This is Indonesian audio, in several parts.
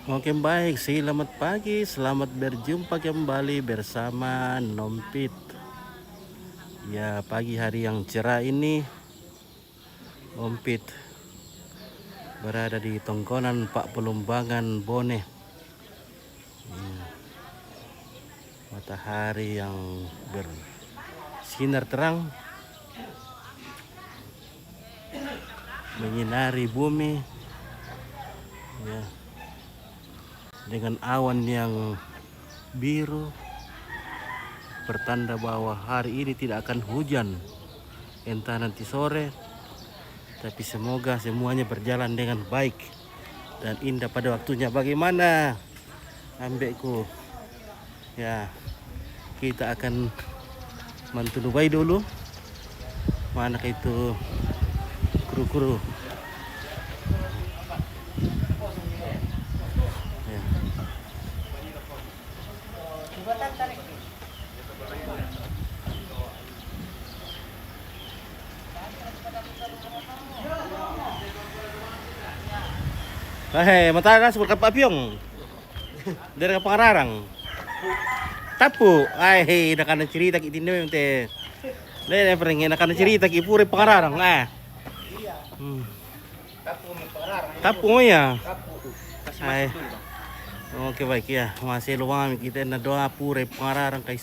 Oke baik, selamat pagi, selamat berjumpa kembali bersama Nompit. Ya, pagi hari yang cerah ini Nompit berada di tongkonan Pak Pelumbangan Bone. Matahari yang bersinar terang menyinari bumi, ya, dengan awan yang biru, pertanda bahwa hari ini tidak akan hujan, entah nanti sore, tapi semoga semuanya berjalan dengan baik dan indah pada waktunya. Bagaimana ambekku? Ya, kita akan mantunubai dulu. Manakah itu kru-kru? Ya. Hei, matara sebut ka papyong. Dari ka pangararang. Tapu, ay nakana cerita kiti yung te. Dahil pring nakana cerita ki pure pangararang ah. Tapu mo ya. Ay. Oke baik ya, masih luang kita na doa pure pangararang kay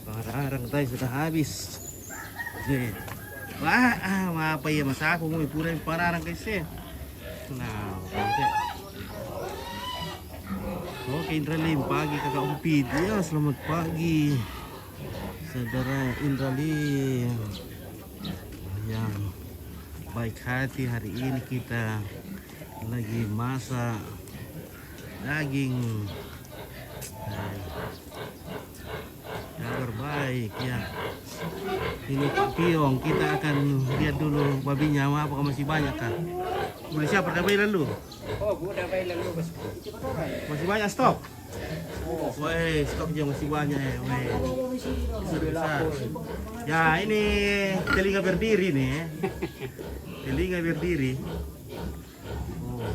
pangararang tayo sudah habis. Jadi, wah, apa ya mas aku mau pure pangararang kay se. Nah, oke. Oke, Indralim, pagi kakak Umpid. Ya, selamat pagi saudara Indralim yang baik hati. Hari ini kita lagi masak daging kabar baik ya. Ini piong, kita akan lihat dulu babinya apakah masih banyak kah. Boleh siapa dapat lalu? Oh, udah baik lalu bos. Masih banyak stok. Woi, stoknya masih banyak ya. Woi. Besar. Ya, ini telinga berdiri nih. Telinga berdiri. Oh.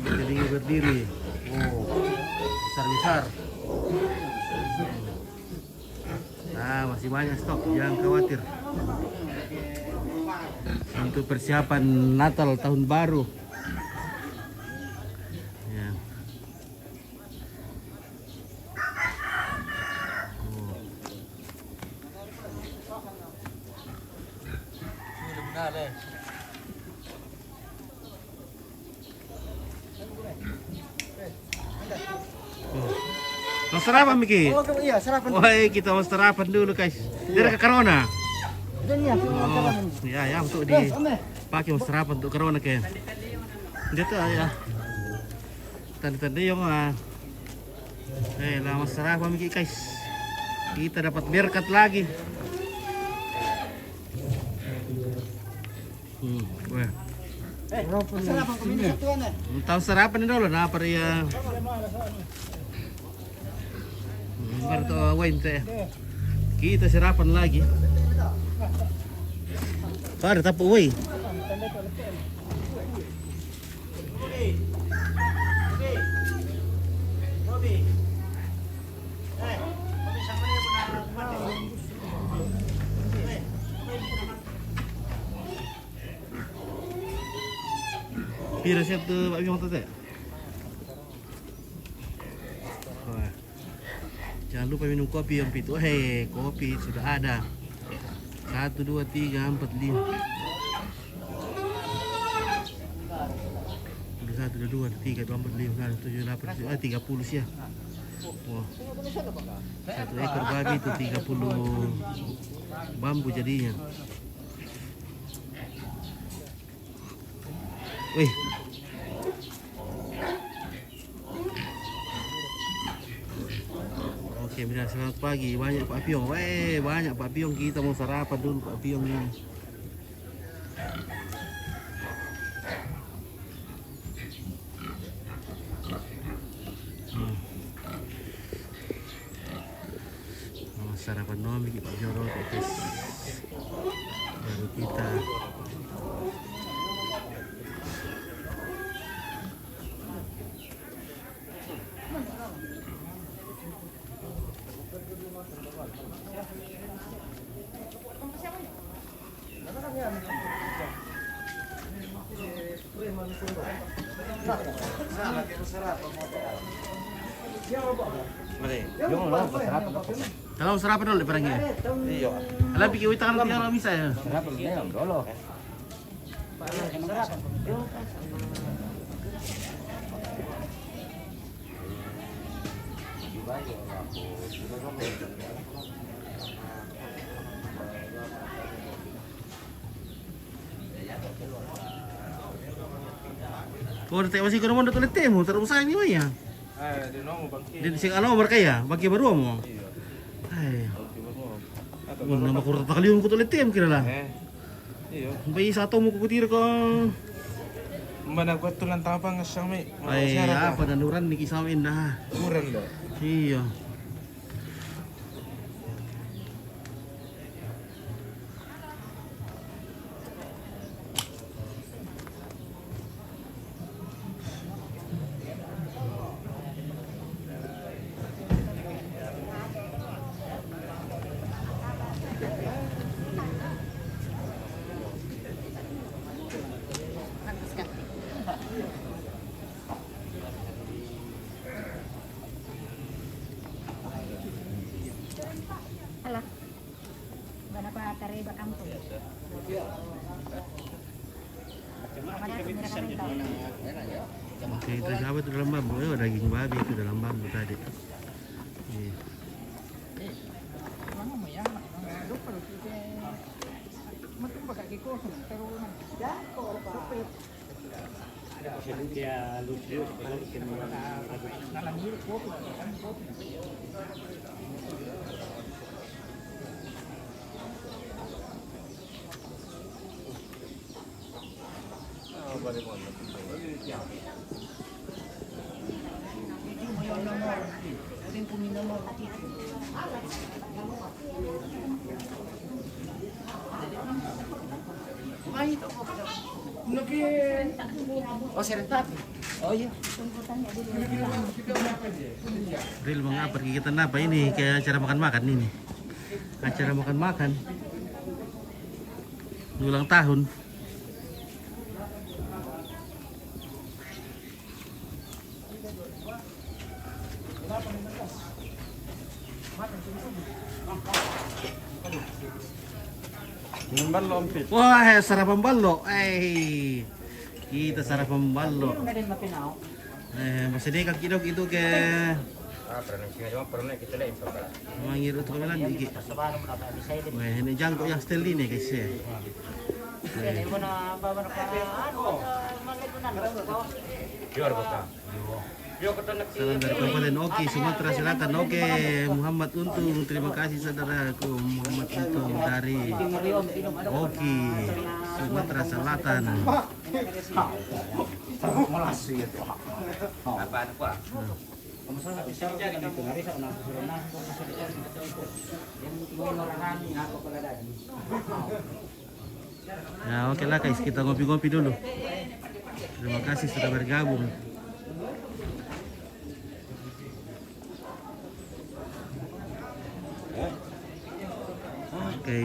Telinga berdiri. Oh. Besar-besar. Nah, masih banyak stok, jangan khawatir. Untuk persiapan Natal tahun baru. Ya. Mau sarapan Miki? Oh, iya, sarapan. Woi, kita mau sarapan dulu guys. Dari ke Corona. Dan ya, Oh, ya untuk dipakai mau sarapan untuk Corona kan. Gitu ya. Tanda-tanda yang lama sarapan Miki guys. Kita dapat berkat lagi. Wah. sarapan kami satuan ya. Tahu sarapan dulu nah apa ya? Baru wine teh. Kita sarapan lagi. Pada tapu woi. Pira siap tuh Pak Bimong teh. Jangan lupa minum kopi yang itu. Hei, kopi sudah ada. 1, 2, 3, 4, 5. Udah 1, 2, 3, 4, 5, 6, 7, 8, 30 sih ya. Wah. 1 ekor babi itu 30 bambu jadinya. Wih. Oke, selamat pagi. Banyak Pak Piong. Banyak Pak Piong. Kita mau sarapan dulu Pak Piong ini. sarapan nomi kita jorok guys. Baru kita kalau sarapan dulu perangnya. Iya. Alam pikir kita kan tinggal bisa ya. Sarapan dia dulu. Kau nanti masih kau mau datang letemu terus saya ni ya. Di nomo bangki. Di sing ano berkaya bagi baru mo. Iya. Ay, Atau nama kau tak kali ko letem kira lah. Iya. Bayi satu mo kukutir ko. Mana gua tulang tapang ngasang may. Ay, apa nanuran ni kisawin na. Kurang dah. Iya. Alah. Berapa tari bakampung? Oke, itu apa itu dalam bambu? Oh, daging babi itu dalam bambu tadi. Iya. Oh, serentak. Oh iya. Real mga pergi kita apa ini kayak acara makan-makan ini. Acara makan-makan. Ulang tahun. Numban lompit. Wah, sarapan ballo. Kita sarapan ballo. Masih dekat kita itu ke Pernah sih cuma pernah kita lain pernah. manggil itu kami lagi. Wah, ini jangkau yang setel ini guys ya. Biar kota. Biar kota nak. Salam dari Kabupaten Oki, Sumatera Selatan. Oke, Muhammad Untung. Terima kasih saudaraku Muhammad Untung dari Oki, Sumatera Selatan. Apaan pak? Ya oke lah guys, kita ngopi-ngopi dulu. Terima kasih sudah bergabung. Oke.